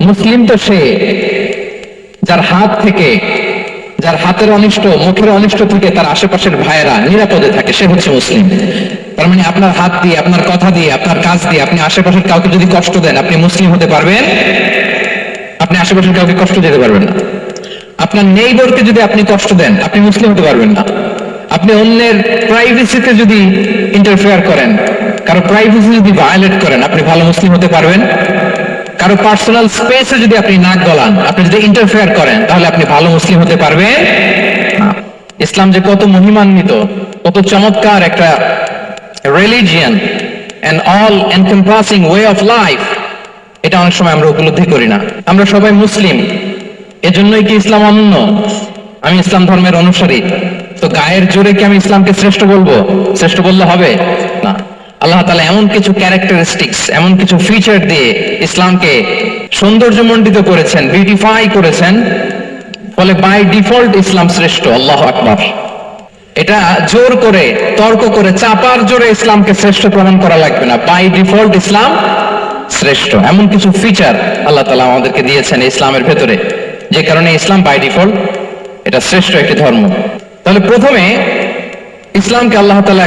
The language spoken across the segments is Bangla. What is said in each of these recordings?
মুসলিম তো সে যার হাত থেকে, যার হাতের অনিষ্ট, মুখের অনিষ্ট থেকে তার আশেপাশের ভাইয়েরা নিরাপদে থাকে, সে হচ্ছে মুসলিম। তার মানে আপনার হাত দিয়ে, আপনার কথা দিয়ে, আপনার কাজ দিয়ে আপনি আশেপাশের কাউকে যদি কষ্ট দেন, আপনি মুসলিম হতে পারবেন? আপনি আশেপাশের কাউকে কষ্ট দিতে পারবেন না। আপনার নেইবরকে যদি আপনি কষ্ট দেন, আপনি মুসলিম হতে পারবেন না। আপনি অন্যের প্রাইভেসিতে যদি ইন্টারফেয়ার করেন, কারো প্রাইভেসি যদি ভায়োলেট করেন, আপনি ভালো মুসলিম হতে পারবেন? কারো পার্সোনাল স্পেসে যদি আপনি নাক গলান, আপনি যদি ইন্টারফেয়ার করেন, তাহলে আপনি ভালো মুসলিম হতে পারবেন? ইসলাম যে কত মহিমান্বিত, কত চমৎকার একটা religion and all encompassing way of life, এটা অনেক সময় আমরা উপলব্ধি করি না। আমরা সবাই মুসলিম, এজন্যই কি ইসলাম অনন্য? আমি ইসলাম ধর্মের অনুসারী, তো গায়ের জোরে কি আমি ইসলামকে শ্রেষ্ঠ বলবো? শ্রেষ্ঠ বললে হবে না। আল্লাহ তাআলা এমন কিছু ক্যারেক্টারিস্টিক্স, এমন কিছু ফিচার দিয়ে ইসলামকে সৌন্দর্যমণ্ডিত করেছেন, বিউটিফাই করেছেন, ফলে বাই ডিফল্ট ইসলাম শ্রেষ্ঠ। আল্লাহু আকবার। এটা জোর করে, তর্ক করে, চাপার জোরে ইসলামকে শ্রেষ্ঠ প্রমাণ করা লাগবে না। বাই ডিফল্ট ইসলাম শ্রেষ্ঠ। এমন কিছু ফিচার আল্লাহ তাআলা আমাদেরকে দিয়েছেন ইসলামের ভেতরে, যে কারণে ইসলাম বাই ডিফল্ট এটা শ্রেষ্ঠ একটি ধর্ম। তাহলে প্রথমে ইসলামকে আল্লাহ তাআলা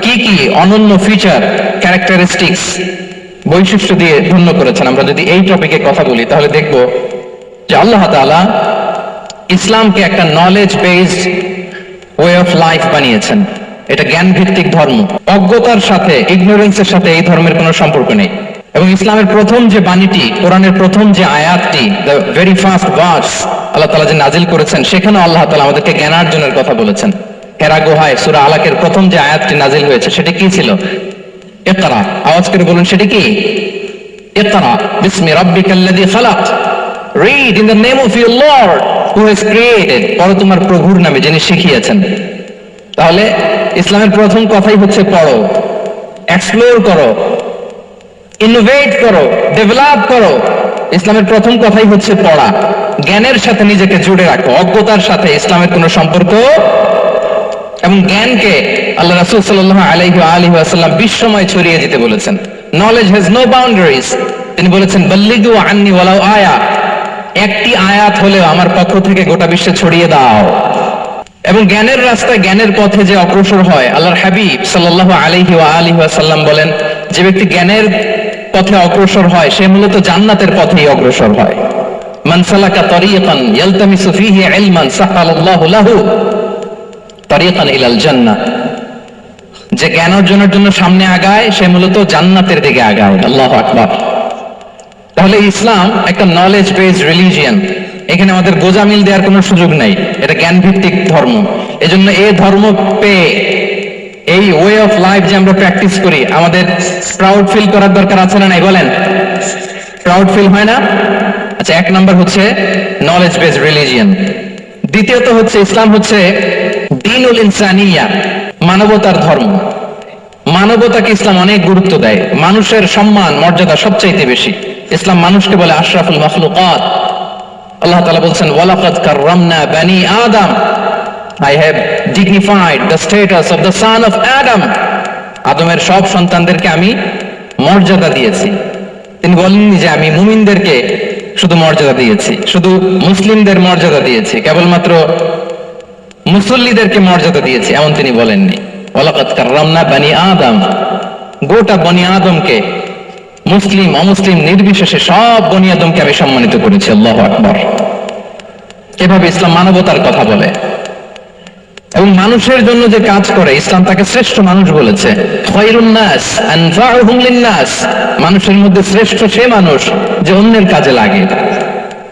কি কি অনন্য ফিচার, ক্যারেক্টারিস্টিক্স, বৈশিষ্ট্য দিয়ে ধন্য করেছেন। আমরা যদি এই টপিকে কথা বলি, তাহলে দেখব যে আল্লাহ তাআলা ইসলামকে একটা knowledge based way of life বানিয়েছেন। এটা জ্ঞান ভিত্তিক ধর্ম। অজ্ঞতার সাথে, ইগনোরেন্সের সাথে এই ধর্মের কোনো সম্পর্ক নেই। এবং ইসলামের প্রথম যে বাণীটি, কোরআনের প্রথম যে আয়াতটি, দ্য ভেরি ফার্স্ট ভার্স আল্লাহ তাআলা যে নাজিল করেছেন, সেখানে আল্লাহ তাআলা আমাদেরকে জ্ঞানার্জনের কথা বলেছেন। হেরা গুহায় সূরা আলাকের প্রথম যে আয়াতটি নাজিল হয়েছে, সেটি কি ছিল? ইকরা। আওয়াজ করে বলুন, সেটি কি? ইকরা বিসমি রাব্বিকাল্লাযী খালাক, read in the name of your lord who has created, পড়ো তোমার প্রভুর নামে যিনি শিখিয়েছেন। তাহলে ইসলামের প্রথম কথাই হচ্ছে পড়ো, এক্সপ্লোর করো, ইনোভেট করো, ডেভেলপ করো। ইসলামের প্রথম কথাই হচ্ছে পড়া। জ্ঞানের সাথে নিজেকে জুড়ে রাখো, অজ্ঞতার সাথে ইসলামের কোনো সম্পর্ক। এবং জ্ঞানকে আল্লাহ রাসূল সাল্লাল্লাহু আলাইহি ওয়াসাল্লাম বিশ্বময় ছড়িয়ে দিতে বলেছেন। Knowledge has no boundaries. তিনি বলেছেন বাল্লিগু আন্নি ওয়ালাউ আয়া, একটি আয়াত হলেও আমার পক্ষ থেকে গোটা বিশ্বে ছড়িয়ে দাও। এবং জ্ঞানের রাস্তায়, জ্ঞানের পথে যে অগ্রসর হয়, আল্লাহর হাবিব সাল্লাল্লাহু আলাইহি ওয়াসাল্লাম বলেন, যে ব্যক্তি জ্ঞানের পথে অগ্রসর হয়, সে মূলত জান্নাতের পথেই অগ্রসর হয়। মান সালাকা তারিকান ইয়ালতামিসু ফীহি ইলমান সাহালাল্লাহু লাহু তারিকান ইলাল জান্নাহ। যে জ্ঞান অর্জনের জন্য সামনে আগায়, সে মূলত জান্নাতের দিকে আগায়। আল্লাহু আকবার। তাহলে ইসলাম একটা নলেজ বেসড রিলিজিয়ান। এখানে আমাদের গোজামিল দেওয়ার কোনো সুযোগ নাই। এটা জ্ঞান ভিত্তিক ধর্ম। এজন্য এই ধর্ম পেয়ে, এই ওয়ে অফ লাইফ যে আমরা প্র্যাকটিস করি, আমাদের প্রাউড ফিল করার দরকার আছে না নাই? বলেন, প্রাউড ফিল হয় না? আচ্ছা, এক নাম্বার হচ্ছে নলেজ বেসড রিলিজিয়ান। দ্বিতীয়ত হচ্ছে ইসলাম হচ্ছে দীনুল ইনসানিয়া, মানবতার ধর্ম। মানবতাকে ইসলাম অনেক গুরুত্ব দেয়। মানুষের সম্মান, মর্যাদা সবচাইতে বেশি। ইসলাম মানুষকে বলে আশরাফুল মাখলুকাত। আল্লাহ তাআলা বলছেন ওয়ালাকাদ কাররামনা বানি আদম, I have dignified the status of the son of Adam. আদমের সব সন্তানদেরকে আমি মর্যাদা দিয়েছি। তিনি বলেননি যে আমি মুমিনদেরকে শুধু মর্যাদা দিয়েছি, শুধু মুসলিমদের মর্যাদা দিয়েছি, কেবলমাত্র মুসল্লিদেরকে মর্যাদা দিয়েছি, এমন তিনি বলেননি। ওয়ালাকাদ কাররামনা বানি আদম, গোটা বনি আদমকে, মুসলিম অমুসলিম নির্বিশেষে সব বনি আদমকে আমি সম্মানিত করেছি। আল্লাহু আকবার। এভাবে ইসলাম মানবতার কথা বলে এবং মানুষের জন্য যে কাজ করে, ইসলাম তাকে শ্রেষ্ঠ মানুষ বলেছে। খায়রুন নাস আনফাউহুম লিন-নাস, মানুষের মধ্যে শ্রেষ্ঠ সে মানুষ যে অন্যের কাজে লাগে,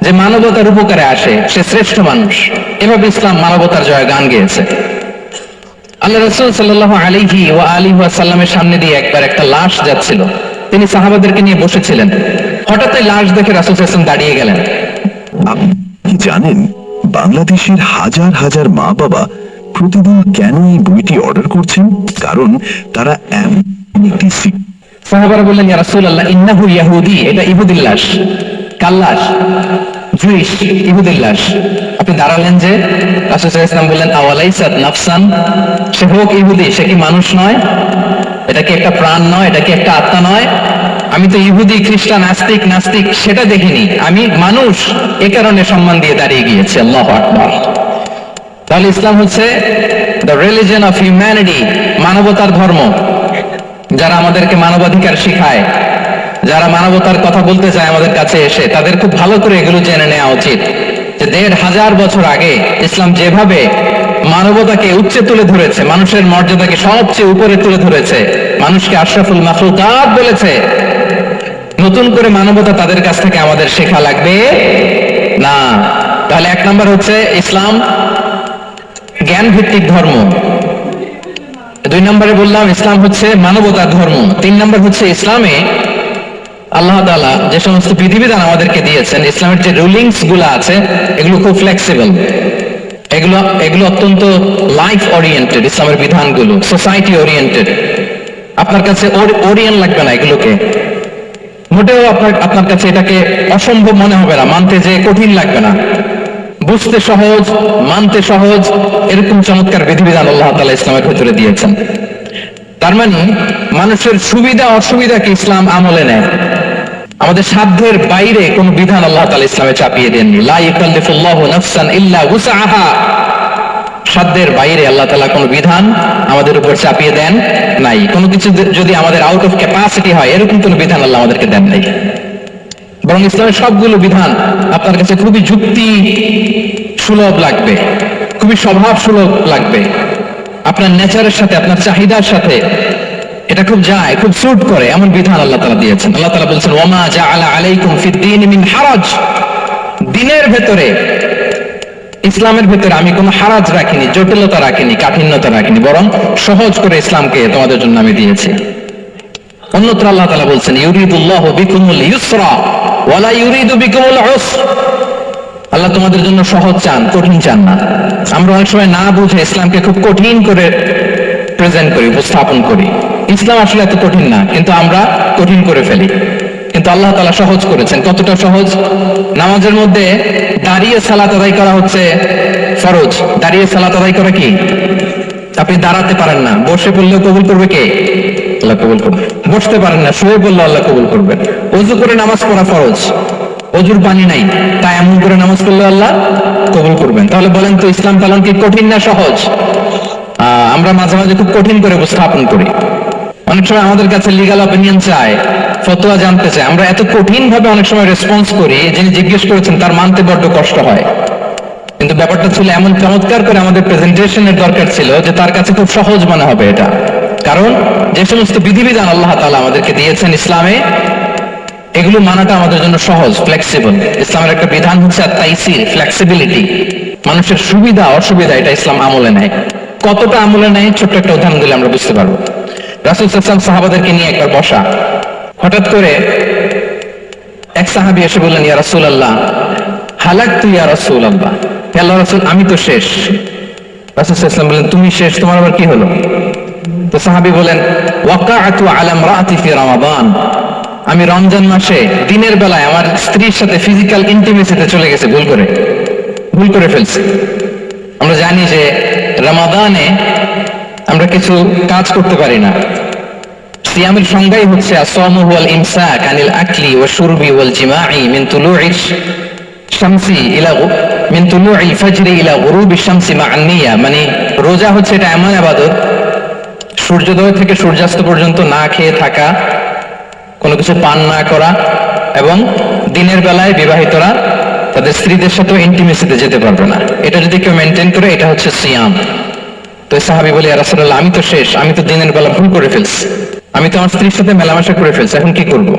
যে মানবতার উপকারে আসে, সে শ্রেষ্ঠ মানুষ। এভাবে ইসলাম মানবতার জয়গান গেয়েছে। আল্লাহ রাসূল সাল্লাল্লাহু আলাইহি ওয়াসাল্লামের সামনে দিয়ে একবার একটা লাশ যাচ্ছিল। তিনি সাহাবাদেরকে নিয়ে বসেছিলেন। হঠাৎই লাশ দেখে রাসূল সাল্লাল্লাহু আলাইহি ওয়াসাল্লাম দাঁড়িয়ে গেলেন। আপনি কি জানেন বাংলাদেশের হাজার হাজার মা বাবা প্রতিদিন কেন এই বইটি অর্ডার করছেন? কারণ তারা এমন একটি সাহাবারা বললেন, ইয়া রাসূলুল্লাহ ইন্নাহু ইয়াহুদি, এটা ইহুদির লাশ। কার লাশ? জুইশ, ইহুদির লাশ। আপনি দাঁড়ালেন যে? রাসূল সাল্লাল্লাহু আলাইহি ওয়াসাল্লাম বললেন আওয়ালাইসাত নাফসান, সে হোক ইহুদি, সে কি মানুষ নয়? এটা কি একটা প্রাণ নয়? এটা কি একটা আত্মা নয়? আমি তো ইহুদি খ্রিস্টান আস্তিক নাস্তিক সেটা দেখিনি, আমি মানুষ, এ কারণে সম্মান দিয়ে দাঁড়িয়ে গিয়েছি। আল্লাহু আকবার। তাহলে ইসলাম হচ্ছে দ্য রিলিজিয়ন অফ হিউম্যানিটি, মানবতার ধর্ম। যারা আমাদেরকে মানবাধিকার শিখায়, যারা মানবতার কথা বলতে চায় আমাদের কাছে এসে, তাদের খুব ভালো করে এগুলো জেনে নেওয়া উচিত যে 1500 বছর আগে ইসলাম যেভাবে মানবতাকে উচ্চে তুলে ধরেছে, মানুষের মর্যাদাকে সবচেয়ে উপরে তুলে ধরেছে, মানুষকে আশরাফুল মাখলুকাত বলেছে, নতুন করে মানবতা তাদের কাছ থেকে আমাদের শেখা লাগবে না। তাহলে 1 নম্বর হচ্ছে ইসলাম জ্ঞান ভিত্তিক ধর্ম। 2 নম্বরে বললাম ইসলাম হচ্ছে মানবতার ধর্ম। 3 নম্বর হচ্ছে ইসলামে আল্লাহ তাআলা যে সমস্ত বিধিবিধান আমাদেরকে দিয়েছেন, ইসলামের যে রুলিংস গুলো আছে এগুলো খুব ফ্লেক্সিবল, এগুলো অত্যন্ত লাইফ ওরিয়েন্টেড। ইসলামের বিধানগুলো সোসাইটি ওরিয়েন্টেড। আপনার কাছে ওরিয়েন্ট লাগবে না, এগুলোকে মোটেও আপনার কাছে এটাকে অসম্ভব মনে হবে না, মানতে যে কঠিন লাগবে না, বুঝতে সহজ, মানতে সহজ, এরকম চমৎকার বিধিবিধান আল্লাহ তাআলা ইসলামের ভিতরে দিয়েছেন। তার মানে মানুষের সুবিধা অসুবিধাকে ইসলাম আমলে নেয়। আমাদের সাধ্যের বাইরে কোন বিধান আল্লাহ তাআলা ইসলামে চাপিয়ে দেননি। লা ইউকাল্লিফুল্লাহু নাফসান ইল্লা উসআহা। সাধ্যের বাইরে আল্লাহ তাআলা কোন বিধান আমাদের উপর চাপিয়ে দেন নাই। কোনো কিছু যদি আমাদের আউট অফ ক্যাপাসিটি হয়, এরকম কোন বিধান আল্লাহ আমাদেরকে দেন নাই। বরং ইসলামের সবগুলো বিধান আপনার কাছে খুবই যুক্তি সুলভ লাগবে, খুবই স্বভাব সুলভ লাগবে, আপনার নেচারের সাথে, আপনার চাহিদার সাথে এটা খুব যায়, খুব স্যুট করে, এমন বিধান আল্লাহ তাআলা দিয়েছেন। আল্লাহ তাআলা বলছেন ওয়ামা জাআলা আলাইকুম ফিদ-দীন মিন হারাজ। দ্বীনের ভেতরে, ইসলামের ভেতরে আমি কোনো হারাজ রাখিনি, জটিলতা রাখিনি, কাঠিন্যতা রাখিনি, বরং সহজ করে ইসলামকে তোমাদের জন্য আমি দিয়েছি। অন্যত্র আল্লাহ তাআলা বলছেন ইউরিদুল্লাহু বিকুমুল ইউসরা ওয়া লা ইউরিদু বিকুমুল উসর। আল্লাহ তোমাদের জন্য সহজ চান, কঠিন চান না। আমরা অনেক সময় না বুঝে ইসলামকে খুব কঠিন করে প্রেজেন্ট করি, উপস্থাপন করি। ইসলাম আসলে এত কঠিন না, কিন্তু আমরা কঠিন করে ফেলি। কিন্তু আল্লাহ তাআলা সহজ করেছেন। কতটা সহজ? নামাজের মধ্যে দাঁড়িয়ে সালাত আদায় করা হচ্ছে ফরজ। দাঁড়িয়ে সালাত আদায় করা কি? আপনি দাঁড়াতে পারেন না, বসে পড়লেও কবুল করবে কে? আল্লাহ কবুল করবে। বসতে পারেন না, শুয়ে পড়লেও আল্লাহ কবুল করবে। ওযু করে নামাজ পড়া ফরজ, ওযুর পানি নাই, তাই এমন করে নামাজ পড়লে আল্লাহ কবুল করবেন। তাহলে বলেন তো ইসলাম পালন কি কঠিন না সহজ? আমরা মাঝে মাঝে খুব কঠিন করে উপস্থাপন করি। অনেক সময় আমাদের কাছে লিগ্যাল অপিনিয়ন চায়, ফতোয়া জানতে চায়, আমরা এত কঠিন ভাবে অনেক সময় রেসপন্স করি, যিনি জিজ্ঞেস করেছেন তার মানতে বড্ড কষ্ট হয়। কিন্তু ব্যাপারটা ছিল এমন চমৎকার করে আমাদের প্রেজেন্টেশনের দরকার ছিল যে তার কাছে খুব সহজ মনে হবে এটা। কারণ যে সমস্ত বিধিবিধান আল্লাহ তাআলা আমাদেরকে দিয়েছেন ইসলামে, এগুলো মানাটা আমাদের জন্য সহজ, ফ্লেক্সিবল। ইসলামের একটা বিধান হচ্ছে তাইসির, ফ্লেক্সিবিলিটি। মানুষের সুবিধা অসুবিধা এটা ইসলাম আমলে নেয়। কতটা আমলে নেয়, ছোট্ট একটা উদাহরণ দিলে আমরা বুঝতে পারবো। রাসূল সাল্লাল্লাহু আলাইহি ওয়াসাল্লাম সাহাবাদেরকে নিয়ে একবার বসা, হঠাৎ করে এক সাহাবী এসে বললেন ইয়া রাসূলুল্লাহ হালাকতু ইয়া রাসূলুল্লাহ, হে আল্লাহর রাসূল আমি তো শেষ। রাসূল সাল্লাল্লাহু আলাইহি ওয়াসাল্লাম বললেন তুমি শেষ, তোমার আবার কি হলো? তো সাহাবী বলেন ওয়াকাআতু আলা ইমরাআতি ফি রমাদান, আমি রমজান মাসে দিনের বেলায় আমার স্ত্রীর সাথে ফিজিক্যাল ইন্টিমেসিতে চলে গেছে, ভুল করে ফেলছি। আমরা জানি যে রমাদানে আমরা কিছু কাজ করতে পারি না। সিয়ামের সংজ্ঞাই হচ্ছে আসওয়ামু ওয়াল ইমসাক আনিল আকলি ওয়া শুরবি ওয়াল জিমাই মিন তুলুইশ শামসি ইলা মিন তুলুইল ফাজরি ইলা গুরুবিশ শামসি মা'আন নিয়া। মানে রোজা হচ্ছে এটা এমন ইবাদত, সূর্যোদয় থেকে সূর্যাস্ত পর্যন্ত না খেয়ে থাকা, কোনো কিছু পান না করা, এবং দিনের বেলায় বিবাহিতরা তাদের স্ত্রীদের সাথে ইন্টিমেসিতে যেতে পারবে না। এটা যদি কেউ মেনটেন করে, এটা হচ্ছে সিয়াম। তো সাহাবী বলে ইয়া রাসূলুল্লাহ আমি তো শেষ, আমি তো দিনের বেলা ভুল করে ফেলছি, আমি তো আমার স্ত্রীর সাথে মেলামেশা করে ফেলছি, এখন কি করব?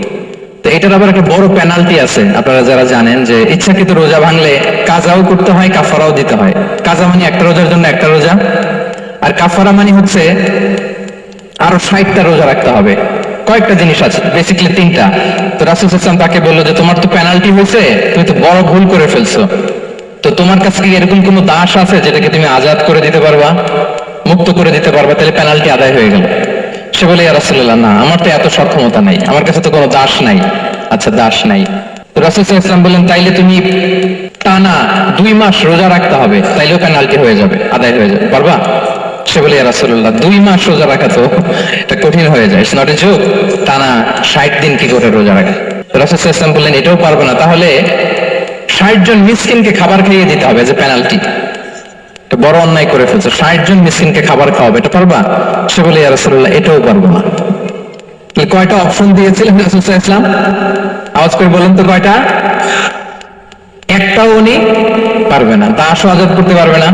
তো এটার আবার একটা বড় পেনাল্টি আছে। আপনারা যারা জানেন যে ইচ্ছাকৃত রোজা ভাঙলে কাজাও করতে হয়, কাফারাও দিতে হয়। কাজা মানে একটা রোজার জন্য একটা রোজা, আর কাফারা মানে হচ্ছে আরো 60টা রোজা রাখতে হবে। কয়েকটা জিনিস আছে, বেসিক্যালি 3টা। তো রাসূল সাল্লাল্লাহু আলাইহি ওয়াসাল্লাম তাকে বললো যে তোমার তো পেনাল্টি হয়েছে, তুমি তো বড় ভুল করে ফেলছো, তো তোমার কাছে কি এরকম কোনো দাস আছে যেটাকে তুমি আজাদ করে দিতে পারবা, মুক্ত করে দিতে পারবা, তাহলে পেনাল্টি আদায় হয়ে গেল। সে বলে ইয়া রাসূলুল্লাহ না, আমার তো এত সক্ষমতা নাই, আমার কাছে তো কোনো দাস নাই। আচ্ছা দাস নাই, তো রাসূল সাল্লাল্লাহু আলাইহি ওয়াসাল্লাম বললেন তাইলে তুমি টানা 2 মাস রোজা রাখতে হবে, তাইলেও পেনাল্টি হয়ে যাবে, আদায় হয়ে যাবে, পারবা? সে বলে ইয়া রাসূলুল্লাহ 2 মাস রোজা রাখা তো এটা কঠিন হয়ে যায়, ইটস নট এ জোক, টানা 60 দিন কি করে রোজা রাখা? রাসূল সাল্লাল্লাহু আলাইহি ওয়াসাল্লাম বললেন এটাও পারবো না, তাহলে 60 জন মিসকিনকে খাবার খাইয়ে দিতে হবে এজ এ পেনাল্টি। এটা বড় অন্যায় করে ফেলছো, 60 জন মিসকিনকে খাবার খাওয়াবে, এটা পারবা? সে বলে ইয়া রাসূলুল্লাহ এটাও পারবো না। তাহলে কয়টা অপশন দিয়েছিলেন রাসূল সাল্লাল্লাহু আলাইহি ওয়াসাল্লাম? আওয়াজ করে বলেন তো কয়টা? একটাও উনি পারবে না, দাসও আজাদ করতে পারবে না,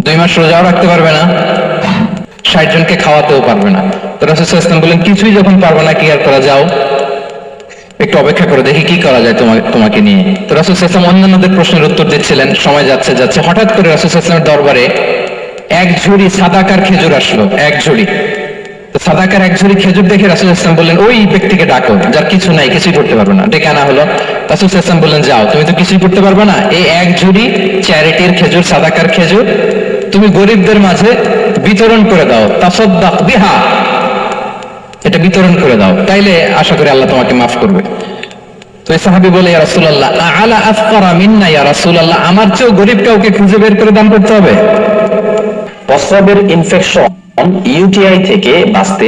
2 মাস রোজাও রাখতে পারবে না, 60 জনকে খাওয়াতেও পারবে না। তো রাসূল সাল্লাল্লাহু আলাইহি ওয়াসাল্লাম বললেন কিছুই যখন পারবে না কি আর করা, যাও একটু অপেক্ষা করে দেখি কি করা যায় তোমাকে নিয়ে। তো রাসূল সাল্লাল্লাহু আলাইহি ওয়াসাল্লাম অন্যান্যদের প্রশ্নের উত্তর দিচ্ছিলেন, সময় যাচ্ছে যাচ্ছে হঠাৎ করে রাসূল সাল্লাল্লাহু আলাইহি ওয়াসাল্লামের দরবারে এক ঝুড়ি সাদাকার খেজুর আসলো, এক ঝুড়ি। তো সাদাকার এক ঝুড়ি খেজুর দেখে রাসূল সাল্লাল্লাহু আলাইহি ওয়াসাল্লাম বললেন ওই ব্যক্তিকে ডাকো যার কিছু নাই, কিছুই করতে পারবে না। ডেকে আনা হলো। রাসূল সাল্লাল্লাহু আলাইহি ওয়াসাল্লাম বললেন যাও, তুমি তো কিছুই করতে পারবে না, এই এক ঝুড়ি চ্যারিটির খেজুর, সাদাকার খেজুর তুমি গরিবদের মাঝে বিতরণ করে দাও, তাসাদ্দাক বিহা, এটা বিতরণ করে দাও, তাইলে আশা করি আল্লাহ তোমাকে মাফ করবে। তো এই সাহাবী বলে ইয়া রাসূলুল্লাহ আলা আফকারা মিন্না ইয়া রাসূলুল্লাহ, আমার চেয়েও গরিব কাউকে খুঁজে বের করে দান করতে হবে? প্রস্রাবের ইনফেকশন ইউটিআই থেকে বাঁচতে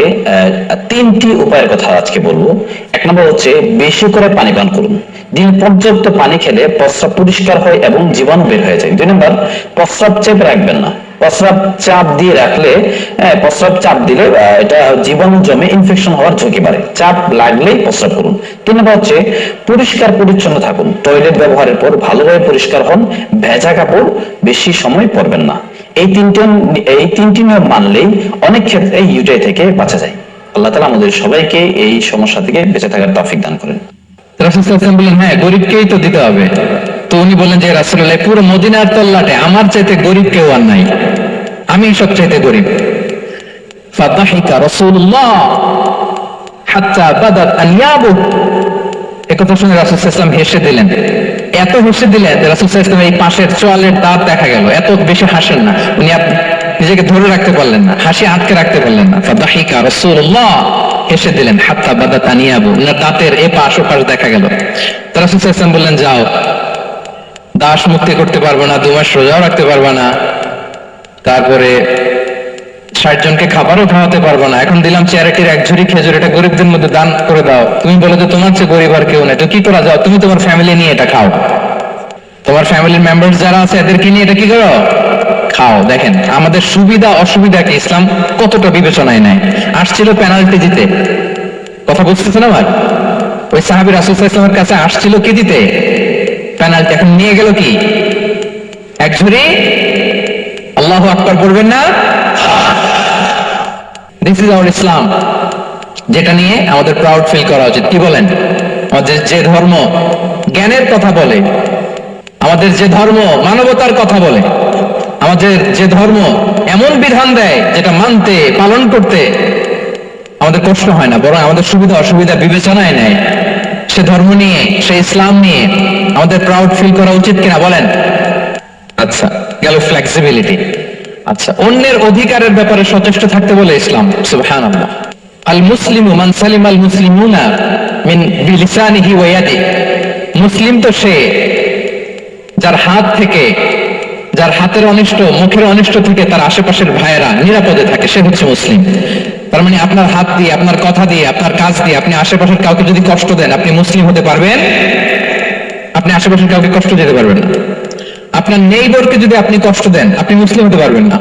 3টি উপায়ের কথা আজকে বলবো। 1 নম্বর হচ্ছে বেশি করে পানি পান করুন। দিনে পর্যাপ্ত পানি খেলে প্রস্রাব পরিষ্কার হয় এবং জীবাণু বের হয়ে যায়। 2 নম্বর, প্রস্রাব চেপে রাখবেন না। প্রস্রাব চাপ দিয়ে রাখলে প্রস্রাব চাপ দিলে এটা জীবাণু জমে ইনফেকশন হওয়ার ঝুঁকি বাড়ে। চাপ লাগলেই প্রস্রাব করুন। 3 নম্বর হচ্ছে পরিষ্কার পরিচ্ছন্ন থাকুন। টয়লেট ব্যবহারের পর ভালোভাবে পরিষ্কার হন, ভেজা কাপড় বেশি সময় পরবেন না। এই তিনটি নিয়ম মানলেই অনেক ক্ষেত্রে ইউটিআই থেকে বাঁচা যায়। আল্লাহ তাআলা আমাদের সবাইকে এই সমস্যা থেকে বেঁচে থাকার তৌফিক দান করেন। রাসূল সাল্লাল্লাহু আলাইহি ওয়াসাল্লাম বললেন হ্যাঁ গরিবকেই তো দিতে হবে। তো উনি বললেন যে রাসূলুল্লাহ পুরো মদিনার তল্লাটে আমার চাইতে গরিব কেউ আর নাই, আমি সবচাইতে গরিব। ফাদাহিকা রাসূলুল্লাহ হাত্তা বাদাত আনয়াবু, একথা শুনে রাসূল সাল্লাল্লাহু আলাইহি ওয়াসাল্লাম হেসে দিলেন, এত হেসে দিলেন যে রাসূল সাল্লাল্লাহু আলাইহি ওয়াসাল্লাম এই পাশের চোয়ালের দাঁত দেখা গেল, এত বেশি হাসেন না উনি, নিজেকে ধরে রাখতে পারলেন না, হাসি আটকে রাখতে পারলেন না। ফাদাহিকা রাসূলুল্লাহ, হেসে দিলেন, হাত্তা বাদাত আনিয়াবু, না দাঁতের এ পাশ ও পাশ দেখা গেল। তো রাসূল সাল্লাল্লাহু আলাইহি ওয়াসাল্লাম বললেন যাও, দাস মুক্তি করতে পারবে না, 2 মাস রোজাও রাখতে পারবে না, তারপরে 60 জনকে খাবারও খাওয়াতে পারবো না, এখন দিলাম চ্যারিটির এক ঝুড়ি খেজুর, এটা গরিবদের মধ্যে দান করে দাও। তুমি বলো যে তোমার চেয়ে গরিব আর কেউ নেই, তো কি করা যাও, তুমি তোমার ফ্যামিলি নিয়ে এটা খাও, তোমার ফ্যামিলির মেম্বার্স যারা আছে এদেরকে নিয়ে এটা কি করো, খাও। দেখেন আমাদের সুবিধা অসুবিধাকে ইসলাম কতটা বিবেচনায় নেয়। আসছিল পেনাল্টি দিতে, কথা বুঝতেছেন আমার? ওই সাহাবী রাসূল সাল্লাল্লাহু আলাইহি ওয়াসাল্লামের কাছে আসছিল কি দিতে, পেনাল্টি, এখন নিয়ে গেল কি, এক ঝুড়ি। আল্লাহু আকবার বলবেন না? দিস ইজ আওয়ার ইসলাম, যেটা নিয়ে আমাদের প্রাউড ফিল করা উচিত। কি বলেন? আমাদের যে ধর্ম জ্ঞানের কথা বলে, আমাদের যে ধর্ম মানবতার কথা বলে, আমাদের যে ধর্ম এমন বিধান দেয় যেটা মানতে পালন করতে আমাদের কষ্ট হয় না, বরং আমাদের সুবিধা অসুবিধা বিবেচনায় নেয়, সে ধর্ম নিয়ে, সে ইসলাম নিয়ে আমাদের প্রাউড ফিল করা উচিত কিনা বলেন? আচ্ছা, গেল ফ্লেক্সিবিলিটি। আচ্ছা, অন্যের অধিকারের ব্যাপারে সচেষ্ট থাকতে বলে ইসলাম। সুবহানাল্লাহ। আল মুসলিমু মান সালিমা আল মুসলিমুনা মিন বিলিসানিহি ওয়া ইয়াদিহি, মুসলিম তো সে যার হাত থেকে, যার হাতের অনিষ্ট, মুখের অনিষ্ট থেকে তার আশেপাশের ভাইয়েরা নিরাপদে থাকে, সে হচ্ছে মুসলিম। তার মানে আপনার হাত দিয়ে, আপনার কথা দিয়ে, আপনার কাজ দিয়ে আপনি আশেপাশের কাউকে যদি কষ্ট দেন, আপনি মুসলিম হতে পারবেন? আপনি আশেপাশের কাউকে কষ্ট দিতে পারবেন না। আপনার নেইবরকে যদি আপনি কষ্ট দেন, আপনি মুসলিম হতে পারবেন না।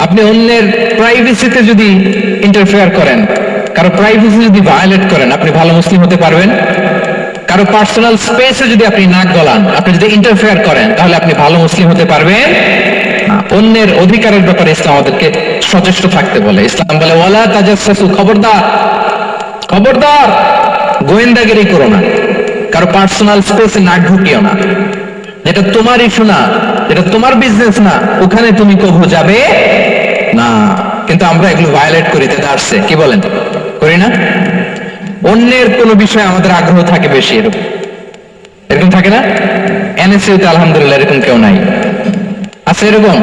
আপনি অন্যের প্রাইভেসিতে যদি ইন্টারফেয়ার করেন, কারো প্রাইভেসি যদি ভায়োলেট করেন, আপনি ভালো মুসলিম হতে পারবেন? কারো পার্সোনাল স্পেসে যদি আপনি নাক গলান, আপনি যদি ইন্টারফেয়ার করেন, তাহলে আপনি ভালো মুসলিম হতে পারবেন না। অন্যের অধিকারের ব্যাপারে ইসলাম আমাদেরকে সচেষ্ট থাকতে বলে। ইসলাম বলে ওয়ালা তাজাসসু, খবরদার, খবরদার গোয়েন্দাগিরি করো না, কারো পার্সোনাল স্পেসে নাক ঢুকিও না, যেটা তোমার ইস্যু না, যেটা তোমার বিজনেস না, ওখানে তুমি কবু যাবে না। কিন্তু আমরা এগুলো ভায়োলেট করি, তাতে আসছে, কি বলেন? করি না? অন্যের কোন বিষয়ে আমাদের আগ্রহ থাকে বেশি, এরকম থাকে না? এনএসইউ তে আলহামদুলিল্লাহ এরকম কেউ নাই, আছে এরকম?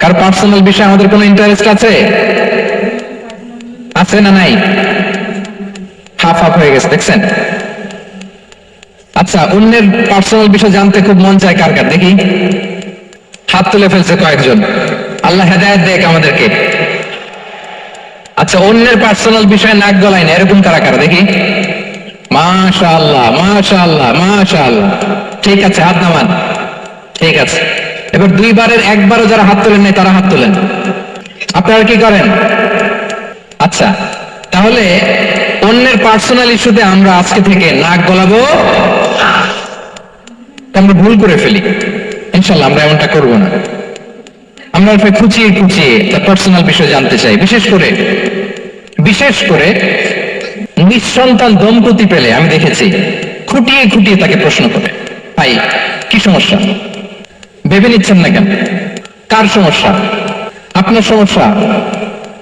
কার পার্সোনাল বিষয়ে আমাদের কোনো ইন্টারেস্ট আছে? আছে না নাই? হাফ হাফ হয়ে গেছে, দেখছেন? আচ্ছা, অন্যের পার্সোনাল বিষয় জানতে খুব মন চায় কার কার, দেখি হাত তুলে ফেলছে কয়েকজন। আল্লাহ হেদায়েত দেখ আমাদেরকে। আচ্ছা, অন্যের পার্সোনাল বিষয়ে নাক গলায় না, এরকম কারা কারা দেখি? মাশাআল্লাহ, মাশাআল্লাহ, মাশাআল্লাহ। ঠিক আছে, হাত নামান। ঠিক আছে, এবার দুইবারের একবারও যারা হাত তোলেন নাই তারা হাত তোলেন। আপনারা কি করেন? আচ্ছা, তাহলে অন্যের পার্সোনাল ইস্যুতে আমরা আজকে থেকে নাক গলাবো, আমরা ভুল করে ফেলি। ইনশাল্লাহ আমরা এমনটা করবো না। আমরা খুঁচিয়ে খুঁচিয়ে তার পার্সোনাল বিষয় জানতে চাই। বিশেষ করে নিঃসন্তান দম্পতি পেলে আমি দেখেছি খুঁটিয়ে খুঁটিয়ে তাকে প্রশ্ন করে, ভাই কি সমস্যা? ভেবে নিচ্ছেন না কেন? কার সমস্যা? আপনার সমস্যা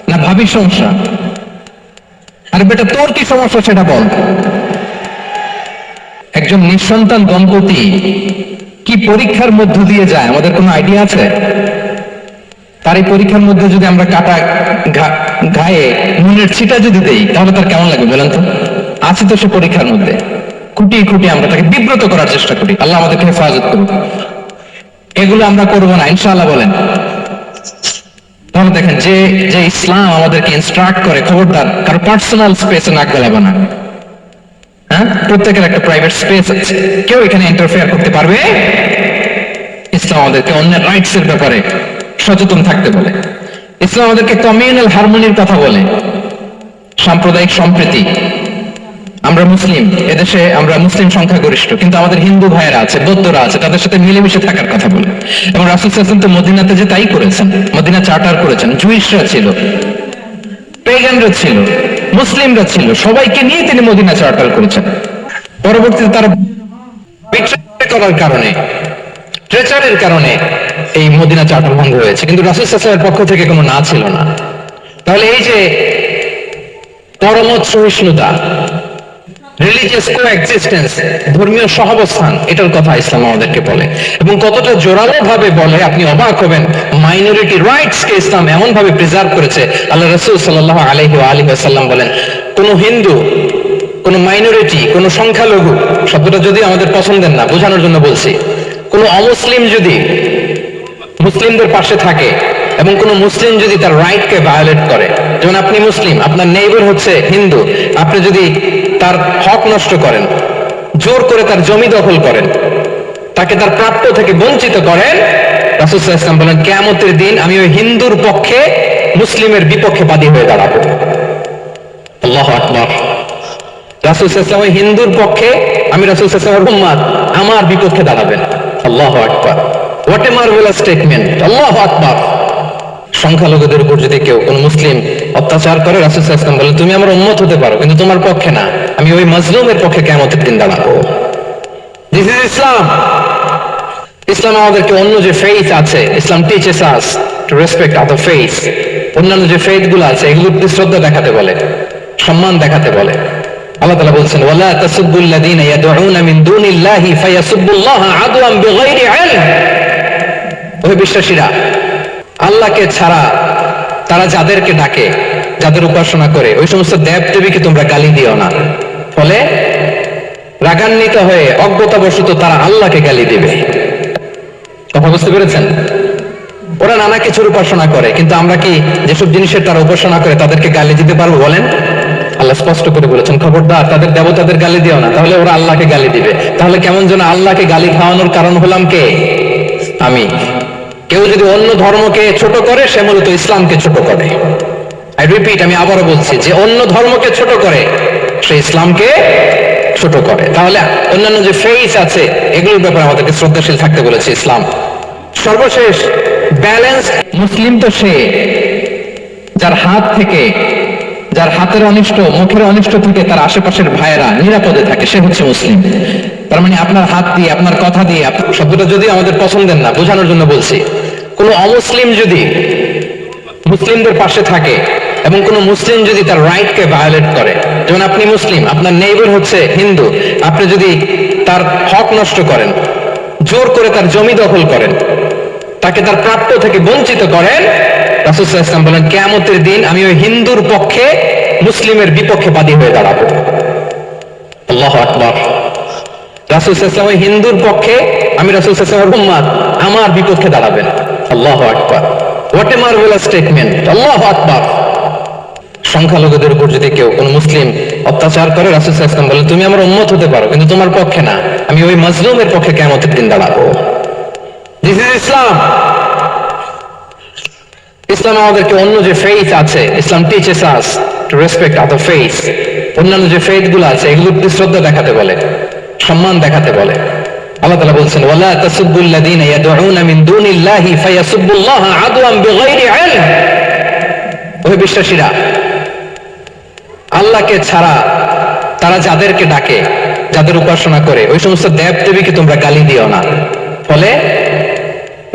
না ভাবির সমস্যা? আরে বেটা, তোর কি সমস্যা সেটা বল। একজন নিঃসন্তান দম্পতি কি পরীক্ষার মধ্য দিয়ে যায় আমাদের কোনো আইডিয়া আছে? তার এই পরীক্ষার মধ্যে যদি আমরা কাটা গায়ে নুনের ছিটা যদি দেই তাহলে তার কেমন লাগবে বলেন তো? আছে তো সে পরীক্ষার মধ্যে, খুঁটিয়ে খুঁটিয়ে আমরা তাকে বিব্রত করার চেষ্টা করি। আল্লাহ আমাদেরকে হেফাজত করুন। এগুলো আমরা করবো না ইনশাআল্লাহ, বলেন। তাহলে দেখেন, যে ইসলাম আমাদেরকে ইনস্ট্রাক্ট করে, খবরদার কারো পার্সোনাল স্পেসে নাক গলাবে না। হ্যাঁ, প্রত্যেকের একটা প্রাইভেট স্পেস আছে, কেউ এখানে ইন্টারফেয়ার করতে পারবে? ইসলাম আমাদেরকে অন্যের রাইটস এর ব্যাপারে সচেতন থাকতে বলে। ইসলাম আমাদেরকে কমিউনাল হারমোনির কথা বলে, সাম্প্রদায়িক সম্প্রীতি। আমরা মুসলিম, এদেশে আমরা মুসলিম সংখ্যাগরিষ্ঠ, কিন্তু আমাদের হিন্দু ভাইয়েরা আছে, বৌদ্ধরা আছে, তাদের সাথে মিলেমিশে থাকার কথা বলে। এবং রাসূল সাল্লাল্লাহু আলাইহি ওয়াসাল্লাম তো মদিনাতে যে তাই করেছেন, মদিনা চার্টার করেছেন। জুইশরা ছিল, পেগানরা ছিল, মুসলিমরা ছিল, সবাইকে নিয়ে তিনি মদিনা চার্টার করেছেন। পরবর্তীতে তারা বিট্রে করার কারণে, ট্রেচারের কারণে এই মদিনা চার্টার ভঙ্গ হয়েছে, কিন্তু রাসূল সাল্লাল্লাহু আলাইহি ওয়াসাল্লামের পক্ষ থেকে কোনো না ছিল না। তাহলে এই যে পরমত সহিষ্ণুতা, রিলিজিয়াস কোএক্সিস্টেন্স, ধর্মীয় সহাবস্থান, এটার কথা ইসলাম আমাদেরকে বলে। এবং কতটা জোরালো ভাবে বলে আপনি অবাক হবেন। মাইনরিটি রাইটস কে ইসলাম এমন ভাবে প্রিজার্ভ করেছে। আল্লাহ রাসূল সাল্লাল্লাহু আলাইহি ওয়াসাল্লাম বলেন, কোন হিন্দু, কোন মাইনরিটি, কোন সংখ্যালঘু, শব্দটা যদি আমাদের পছন্দের না, বোঝানোর জন্য বলছি, কোন অমুসলিম যদি মুসলিমদের পাশে থাকে এবং কোন মুসলিম যদি তার রাইটকে ভায়োলেট করে, যেমন আপনি মুসলিম, আপনার নেইবার হচ্ছে হিন্দু, আপনি যদি তার হক নষ্ট করেন, জোর করে তার জমি দখল করেন, তাকে তার প্রাপ্য থেকে বঞ্চিত করেন, রাসূল সাল্লাল্লাহু আলাইহি ওয়াসাল্লাম বলেন, কিয়ামতের দিন আমি ওই হিন্দুর পক্ষে মুসলিমের বিপক্ষে বাদী হয়ে দাঁড়াবো। আল্লাহু আকবার। রাসূল সাল্লাল্লাহু আলাইহি ওয়াসাল্লাম ওই হিন্দুর পক্ষে, আমি রাসূল সাল্লাল্লাহু আলাইহি ওয়াসাল্লামের উম্মত, আমার বিপক্ষে দাঁড়াবেন। আল্লাহু আকবার। What a marvellous statement. আল্লাহু আকবার। সংখ্যালঘুদের উপর যদি কেউ কোন মুসলিম অত্যাচার করে, রাসূল সাল্লাল্লাহু আলাইহি ওয়াসাল্লাম বলেন, তুমি আমার উম্মত হতে পারো, কিন্তু তোমার পক্ষে না, আমি ওই মাজলুমের পক্ষে কিয়ামতের দিন দাঁড়াবো। দিস ইজ ইসলাম। ইসলাম আমাদেরকে অন্য যে ফেইথ আছে, Islam teaches us to respect other faith. অন্যান্য যে ফেইথ গুলো আছে এগুলোর প্রতি শ্রদ্ধা দেখাতে বলে, সম্মান দেখাতে বলে। আল্লাহ তাআলা বলছেন, ওয়ালা তাসুবুল্লাযীনা ইয়াদউনা মিন দুনিল্লাহি ফায়াসুবুল্লাহা আদওয়ান বিগাইরি ইলম। ওহে বিশ্বাসীরা, আল্লাহকে ছাড়া তারা যাদেরকে ডাকে, যাদের উপাসনা করে, ওই সমস্ত দেব দেবীকে তোমরা গালি দিও না। ফলে রাগান্বিত হয়ে অজ্ঞতাবশত তারা আল্লাহকে গালি দিবে। কথা বুঝতে পেরেছেন? ওরা নানা কিছুর উপাসনা করে, কিন্তু আমরা কি যেসব জিনিসের তারা উপাসনা করে তাদেরকে গালি দিতে পারবো বলেন? আল্লাহ স্পষ্ট করে বলেছেন, খবরদার তাদের দেবতাদের গালি দিও না, তাহলে ওরা আল্লাহকে গালি দিবে। তাহলে কেমন যেন আল্লাহকে গালি খাওয়ানোর কারণ হলাম কে? আমি। কেউ যদি অন্য ধর্মকে ছোট করে, সে মূলত ইসলামকে ছোট করে। আই রিপিট, আমি আবারও বলছি, যে অন্য ধর্মকে ছোট করে সে ইসলামকে ছোট করে। তাহলে অন্যান্য যে ফেইথ আছে এগুলোর ব্যাপারে আমাদেরকে শ্রদ্ধাশীল থাকতে বলেছে ইসলাম। সর্বশেষ, ব্যালেন্স মুসলিম তো সে যার হাত থেকে, যার হাতের অনিষ্ট, মুখের অনিষ্ট থেকে তার আশেপাশের ভাইয়েরা নিরাপদে থাকে, সে হচ্ছে মুসলিম। তার মানে আপনার হাত দিয়ে, আপনার কথা দিয়ে, শব্দটা যদি আমাদের পছন্দের না, বোঝানোর জন্য বলছি, কোন অমুসলিম যদি মুসলিমদের পাশে থাকে এবং কোন মুসলিম যদি তার রাইটকে ভায়োলেট করে, যেমন আপনি মুসলিম, আপনার নেইবার হচ্ছে হিন্দু, আপনি যদি তার হক নষ্ট করেন, জোর করে তার জমি দখল করেন, তাকে তার প্রাপ্য থেকে বঞ্চিত করেন, রাসূল সাল্লাল্লাহু আলাইহি ওয়াসাল্লাম বলেন, কিয়ামতের দিন আমি ওই হিন্দুর পক্ষে মুসলিমের বিপক্ষে বাদী হয়ে দাঁড়াবো। আল্লাহু আকবার। রাসূল সাল্লাল্লাহু আলাইহি ওয়াসাল্লাম ওই হিন্দুর পক্ষে, আমি রাসূল সাল্লাল্লাহু আলাইহি ওয়াসাল্লামের উম্মত, আমার বিপক্ষে দাঁড়াবেন। আল্লাহু আকবার। হোয়াট এ মার্ভেলাস স্টেটমেন্ট, আল্লাহু আকবার। সংখ্যালঘুদের উপর যদি কেউ কোন মুসলিম অত্যাচার করে, রাসূল সাল্লাল্লাহু আলাইহি ওয়াসাল্লাম বলেন তুমি আমার উম্মত হতে পারো কিন্তু তোমার পক্ষে না, আমি ওই মাজলুমের পক্ষে কিয়ামতের দিন দাঁড়াবো। দিস ইজ ইসলাম। ইসলাম আমাদেরকে অন্য যে ফেইথ আছে, Islam teaches us to respect other faith. অন্যান্য যে ফেইথ গুলো আছে এগুলোর প্রতি শ্রদ্ধা দেখাতে বলে, সম্মান দেখাতে বলে। আল্লাহ তাআলা বলছেন ওয়ালা তাসুবুল্লাযীনা ইয়াদউনা মিন দুনিল্লাহি ফায়াসুবুল্লাহা আদওয়ান বিগাইরি ইলম। ওহে বিশ্বাসীরা, আল্লাহকে ছাড়া তারা যাদেরকে ডাকে, যাদের উপাসনা করে, ওই সমস্ত দেব দেবীকে তোমরা গালি দিও না। ফলে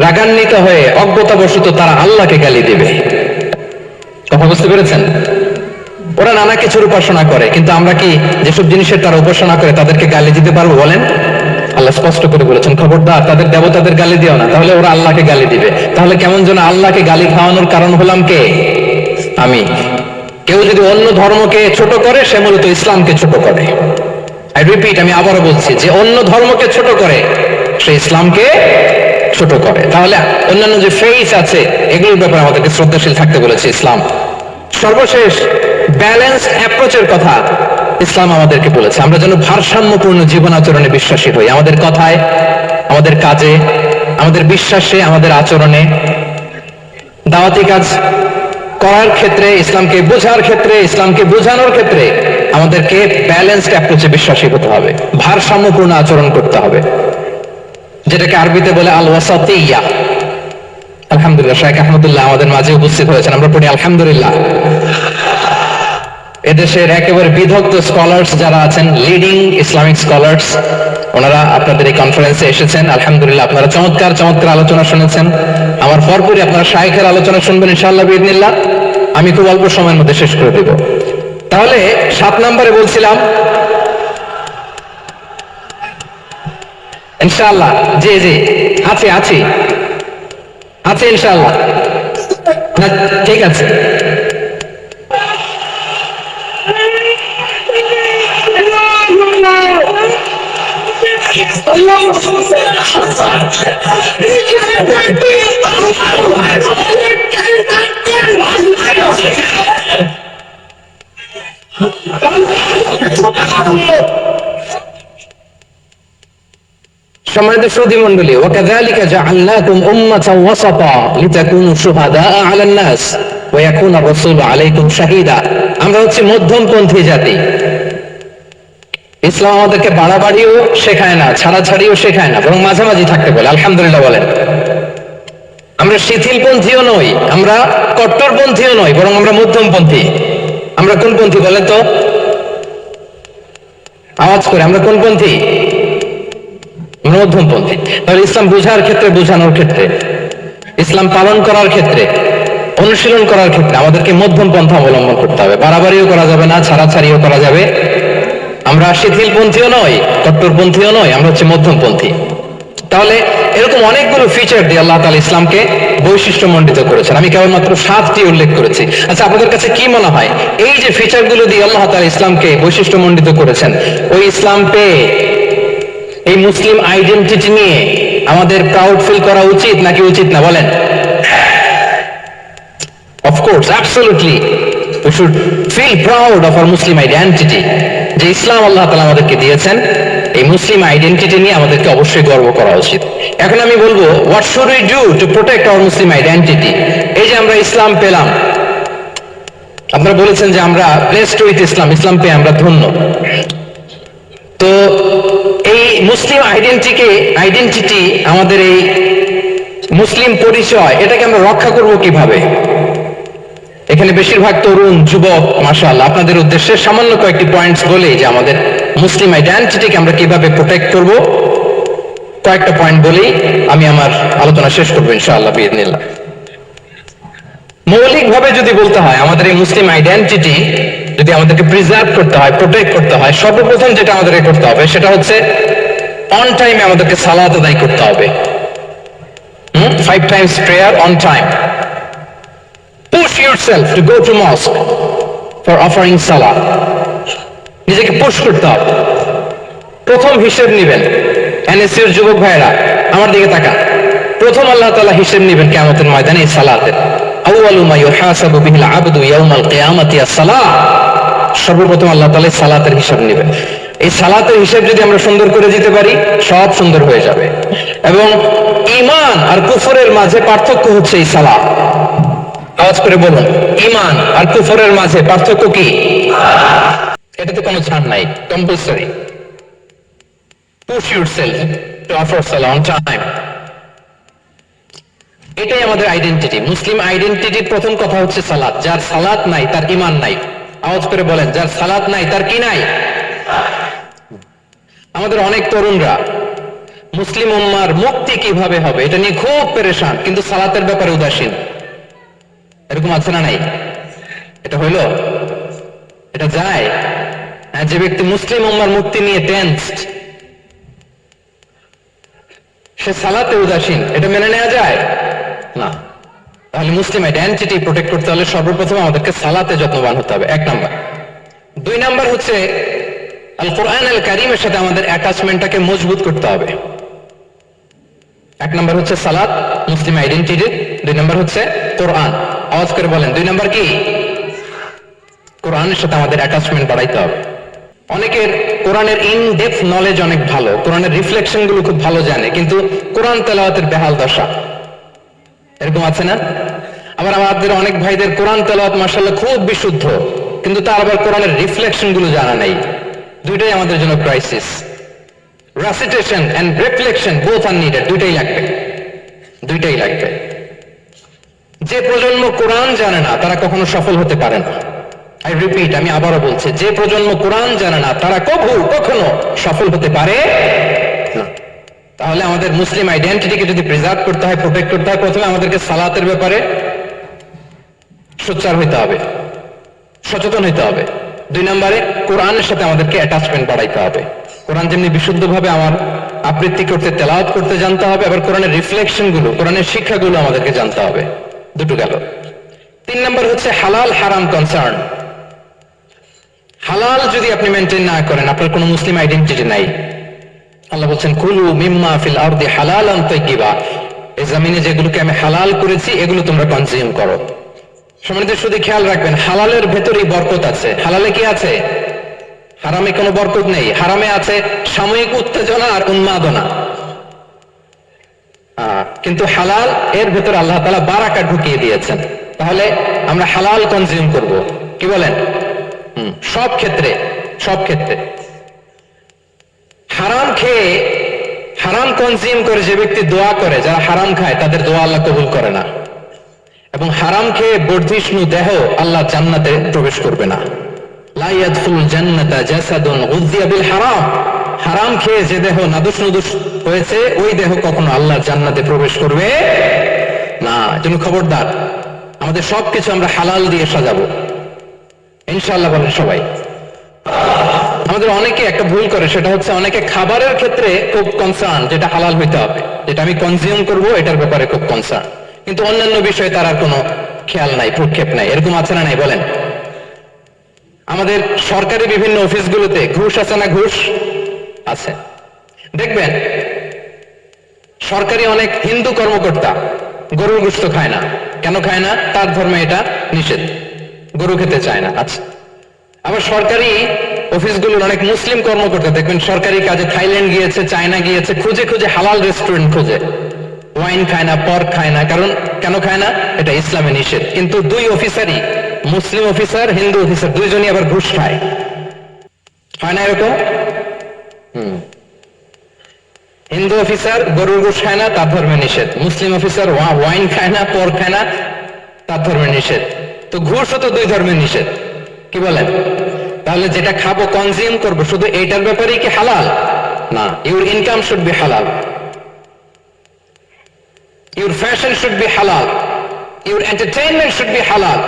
রাগান্বিত হয়ে অজ্ঞতাবশত তারা আল্লাহকে গালি দিবে। কথা বুঝতে পেরেছেন? ওরা নানা কিছুর উপাসনা করে, কিন্তু আমরা কি যেসব জিনিসের তারা উপাসনা করে তাদেরকে গালি দিতে পারবো বলেন? আল্লাহ স্পষ্ট করে বলেছেন খবরদার তাদের দেবতাদের গালি দিও না, তাহলে ওরা আল্লাহকে গালি দিবে। তাহলে কেমন যেন আল্লাহকে গালি খাওয়ানোর কারণ হলাম কে? আমি। কেউ যদি অন্য ধর্মকে ছোট করে সে মূলত ইসলামকে ছোট করে। আই রিপিট, আমি আবারও বলছি, যে অন্য ধর্মকে ছোট করে সে ইসলামকে ছোট করে। তাহলে অন্যান্য যে ফেইথ আছে এগুলোর ব্যাপারে আমাদেরকে শ্রদ্ধাশীল থাকতে বলেছে ইসলাম। সর্বশেষ ব্যালেন্স অ্যাপ্রোচের কথা ইসলাম আমাদেরকে বলেছে, আমরা যেন ভারসাম্যপূর্ণ জীবন আচরণে বিশ্বাসী হই। আমাদের কথায়, আমাদের কাজে, আমাদের বিশ্বাসে, আমাদের আচরণে, দাওয়াতি কাজ করার ক্ষেত্রে, ইসলামকে বোঝার ক্ষেত্রে, ইসলামকে বোঝানোর ক্ষেত্রে আমাদেরকে ব্যালেন্সড অ্যাপ্রোচে বিশ্বাসী হতে হবে, ভারসাম্যপূর্ণ আচরণ করতে হবে, যেটাকে আরবিতে বলে আল ওয়াসাতিয়া। আলহামদুলিল্লাহ, শাইখ আহমদুল্লাহ আমাদের মাঝে উপস্থিত হয়েছেন, আমরা পড়ি আলহামদুলিল্লাহ। এদেশের একেবারে বিদগ্ধ স্কলার্স যারা আছেন, লিডিং ইসলামিক স্কলার্স, ওনারা আপনাদের এই কনফারেন্সে এসেছেন। আলহামদুলিল্লাহ, আপনারা চমৎকার চমৎকার আলোচনা শুনেছেন। আমার পরপরই আপনারা শাইখের আলোচনা শুনবেন ইনশাআল্লাহ বিইذনিল্লাহ। আমি খুব অল্প সময়ের মধ্যে শেষ করে দেব। তাহলে 7 নম্বরে বলছিলাম ইনশাআল্লাহ। জি জি, আছে আছে আছে ইনশাআল্লাহ। না ঠিক আছে। সম্মানিত শ্রোতী মণ্ডলী, ওয়াকাযালিকা জাআলনাকুম উম্মাতান ওয়াসাতা লিতাকুনু শুহাদাআ আলান নাস ওয়া ইয়াকুনা রাসূলু আলাইকুম শাহীদা। আমরা হচ্ছে মধ্যমপন্থী জাতি। ইসলাম আমাদেরকে বাড়াবাড়িও শেখায় না, ছাড়াছাড়িও শেখায় না, বরং মাঝামাঝি থাকতে বলে। আলহামদুলিল্লাহ বলেন। আমরা শিথিলপন্থীও নই, আমরা কট্টরপন্থীও নই, বরং আমরা মধ্যমপন্থী। আমরা কোন পন্থী বলেন তো? আওয়াজ করে, আমরা কোন পন্থী? মধ্যমপন্থী। তাহলে ইসলাম বোঝার ক্ষেত্রে, বোঝানোর ক্ষেত্রে, ইসলাম পালন করার ক্ষেত্রে, অনুশীলন করার ক্ষেত্রে আমাদেরকে মধ্যম পন্থা অবলম্বন করতে হবে। বাড়াবাড়িও করা যাবে না, ছাড়াছাড়িও করা যাবে। আমরা শিথিলপন্থীও নই, কট্টরপন্থীও নই, আমরা হচ্ছে মধ্যমপন্থী। তাহলে এরকম অনেকগুলো ফিচার দিয়ে আল্লাহ তাআলা ইসলামকে বৈশিষ্ট্যমণ্ডিত করেছেন। আমি কেবলমাত্র 7টি উল্লেখ করেছি। আচ্ছা, আপনাদের কাছে কি মনে হয় এই যে ফিচারগুলো দিয়ে আল্লাহ তাআলা ইসলামকে বৈশিষ্ট্যমণ্ডিত করেছেন, ওই ইসলাম পেয়ে এই মুসলিম আইডেন্টিটি নিয়ে আমাদের প্রাউড ফিল করা উচিত নাকি উচিত না বলেন? Of course, absolutely. We should feel proud of our Muslim identity. যে ইসলাম আল্লাহ তাআলা আমাদেরকে দিয়েছেন, এই মুসলিম আইডেন্টিটি নিয়ে আমাদেরকে অবশ্যই গর্ব করা উচিত। এখন আমি বলবো, what should we do to protect our Muslim identity? এই যে আমরা ইসলাম পেলাম, আপনারা বলেছেন যে আমরা blessed with ইসলাম, ইসলাম পেয়ে আমরা ধন্য। তো এই মুসলিম আইডেন্টিটি, আমাদের এই মুসলিম পরিচয়, এটাকে আমরা রক্ষা করব কিভাবে? এখানে বেশিরভাগ তরুণ যুবক, মাশাআল্লাহ, আপনাদের উদ্দেশ্যে সামান্য কয়েকটি পয়েন্টস বলে যে আমাদের মুসলিম আইডেন্টিটিকে আমরা কিভাবে প্রোটেক্ট করব, কয়েকটা পয়েন্ট বলেই আমি আমার আলোচনা শেষ করবো ইনশাআল্লাহ বিইذনিল্লাহ। মৌলিকভাবে যদি বলতে হয়, আমাদের এই মুসলিম আইডেন্টিটি যদি আমাদেরকে প্রিজার্ভ করতে হয়, প্রোটেক্ট করতে হয়, সর্বপ্রথম যেটা আমাদেরকে করতে হবে সেটা হচ্ছে অন টাইমে আমাদেরকে সালাত আদায় করতে হবে। 5 times prayer on time. Push yourself to go to mosque for offering salah. নিজেকে পুশ করতে হবে। প্রথম হিসেব নিবেন, এনএসসির যুবক ভাইয়েরা আমার দিকে তাকান, প্রথম আল্লাহ তাআলা হিসেব নিবেন কিয়ামতের ময়দানে এই সালাতের। আউয়ালু মা ইউহাসাবু বিহিল আবদু ইয়াউমাল কিয়ামাতি আস-সালাহ। সর্বপ্রথম আল্লাহ তাআলা সালাতের হিসাব নেবেন। এই সালাতের হিসাব যদি আমরা সুন্দর করে দিতে পারি, সব সুন্দর হয়ে যাবে। এবং ঈমান আর কুফরের মাঝে পার্থক্য হচ্ছে এই সালাত। আওয়াজ করে বলুন, ঈমান আর কুফরের মাঝে পার্থক্য কি? এটাতে কোনো ছাড় নাই, compulsory. Push yourself to offer Salah on time. এটাই আমাদের আইডেন্টিটি। মুসলিম আইডেন্টিটির প্রথম কথা হচ্ছে সালাত। যার সালাত নাই তার ঈমান নাই। আওয়াজ করে বলেন, যার সালাত নাই তার কি নাই? আমাদের অনেক তরুণরা মুসলিম উম্মার মুক্তি কিভাবে হবে এটা নিয়ে খুব পেরেশান, কিন্তু সালাতের ব্যাপারে উদাসীন। এরকম আছে না নাই? এটা হইল, এটা যায়। যে ব্যক্তি মুসলিম উম্মার মুক্তি নিয়ে টেন্সড, সে সালাতে উদাসীন, এটা মেনে নেওয়া যায় না। তাহলে মুসলিম আইডেন্টিটি প্রোটেক্ট করতে হলে সর্বপ্রথম আমাদেরকে সালাতে যত্নবান হতে হবে, 1 নাম্বার। 2 নাম্বার হচ্ছে আল কোরআন আল কারীমের সাথে আমাদের অ্যাটাচমেন্টটাকে মজবুত করতে হবে। 1 নাম্বার হচ্ছে সালাত, মুসলিম আইডেন্টিটি। 2 নাম্বার হচ্ছে কোরআন। আওয়াজ করে বলেন, 2 নাম্বার কি? কোরআনের সাথে আমাদের অ্যাটাচমেন্ট বাড়াইতে হবে। অনেকের কোরআনের ইন ডেপথ নলেজ অনেক ভালো, কোরআনের রিফ্লেকশন গুলো খুব ভালো জানে, কিন্তু কোরআন তেলাওয়াতের বেহাল দশা। এরকম আছে না? আবার আমাদের অনেক ভাইদের কোরআন তেলাওয়াত মাশাআল্লাহ খুব বিশুদ্ধ, কিন্তু তার আবার কোরআনের রিফ্লেকশন গুলো জানা নাই। দুইটাই আমাদের জন্য crisis. Recitation and reflection both are needed. দুইটাই লাগবে। যে প্রজন্ম কোরআন জানে না তারা কখনো সফল হতে পারে না। আই রিপিট, আমি আবারও বলছি, যে প্রজন্ম কোরআন জানে না তারা কখনো সফল হতে পারে না। তাহলে আমাদের মুসলিম আইডেন্টিটিকে যদি প্রিজার্ভ করতে হয়, প্রোটেক্ট করতে হয়, প্রথমে আমাদেরকে সালাতের ব্যাপারে সোচ্চার হইতে হবে, সচেতন হইতে হবে। 2 নম্বরে কোরআনের সাথে আমাদেরকে অ্যাটাচমেন্ট বাড়াইতে হবে। কোরআন যেমনি বিশুদ্ধভাবে আমার আবৃত্তি করতে, তেলাওয়াত করতে জানতে হবে, আবার কোরআনের রিফ্লেকশন গুলো, কোরআনের শিক্ষাগুলো আমাদেরকে জানতে হবে। দুটো গেল। 3 নম্বর হচ্ছে হালাল হারাম কনসার্ন। হালাল যদি আপনি মেনটেন না করেন, আপনার কোনো মুসলিম আইডেন্টিটি নাই। আল্লাহ বলছেন, কুলু মিম্মা ফিল আরদি হালালান তাইয়্যিবা। এই জমিনে যেগুলোকে আমি হালাল করেছি এগুলো তোমরা কনজিউম করো। সম্মানিত, শুধু খেয়াল রাখবেন, হালালের ভেতরেই বরকত আছে। হালালে কি আছে? হারামে কোনো বরকত নেই। হারামে আছে সাময়িক উত্তেজনা আর উন্মাদনা। কিন্তু হালাল, এর ভেতরে আল্লাহ তাআলা বারাকা ঢুকিয়ে দিয়েছেন। তাহলে আমরা হালাল কনজিউম করব। কি বলেন? সব ক্ষেত্রে। হারাম খেয়ে, হারাম কনজিউম করে যে ব্যক্তি দোয়া করে, যারা হারাম খায় তাদের দোয়া আল্লাহ কবুল করে না। এবং হারাম খেয়ে বর্ধিষ্ণু দেহ আল্লাহ জান্নাতে প্রবেশ করবে না। লা ইয়াদখুলুল জান্নাতা জাসাদুন গুযিয়া বিল হারাম। হারাম খেয়ে যে দেহ নাদুস নুদুস হয়েছে, ওই দেহ কখনো আল্লাহ জান্নাতে প্রবেশ করবে না। এজন্য খবরদার, আমাদের সবকিছু আমরা হালাল দিয়ে সাজাবো ইনশাআল্লাহ। বলেন সবাই। আমাদের অনেকে একটা ভুল করে, সেটা হচ্ছে অনেকে খাবারের ক্ষেত্রে খুব কনসার্ন, যেটা হালাল হইতে হবে, যেটা আমি কনজিউম করব এটার ব্যাপারে খুব কনসার্ন, কিন্তু অন্যান্য বিষয়ে তার আর কোনো খেয়াল নাই, ভ্রুক্ষেপ নাই। এরকম আছে না নাই? বলেন। আমাদের সরকারি বিভিন্ন অফিসগুলোতে ঘুষ আছে না? ঘুষ আছে। দেখবেন সরকারি অনেক হিন্দু কর্মকর্তা গরুর গোশত খায় না। কেন খায় না? তার ধর্মে এটা নিষেধ, গরু খেতে চায় না। আচ্ছা, আবার সরকারি অফিসগুলোর অনেক মুসলিম কর্মকর্তা দেখবেন সরকারি কাজে থাইল্যান্ড গিয়েছে, চায়না গিয়েছে, খুঁজে খুঁজে হালাল রেস্টুরেন্ট খোঁজে। ওয়াইন খায় না, পর্ক খায় না। কারণ কেন খায় না? এটা ইসলামে নিষেধ। কিন্তু 2 অফিসারই, মুসলিম অফিসার, হিন্দু অফিসার, দুইজনই আবার ঘুষ খায়। হয় না এরকম? হিন্দু অফিসার গরুর গোশত খায় না, তার ধর্মে নিষেধ। মুসলিম অফিসার ওয়াইন খায় না, পর্ক খায় না, তার ধর্মে নিষেধ। তো ঘুষও তো 2 ধর্মের নিষেধ। কি বলেন? তাহলে যেটা খাবো, কনজিউম করবো, শুধু এইটার ব্যাপারেই কি হালাল? না। ইউর ইনকাম শুড বি হালাল, ইউর ফ্যাশন শুড বি হালাল, ইউর এন্টারটেইনমেন্ট শুড বি হালাল,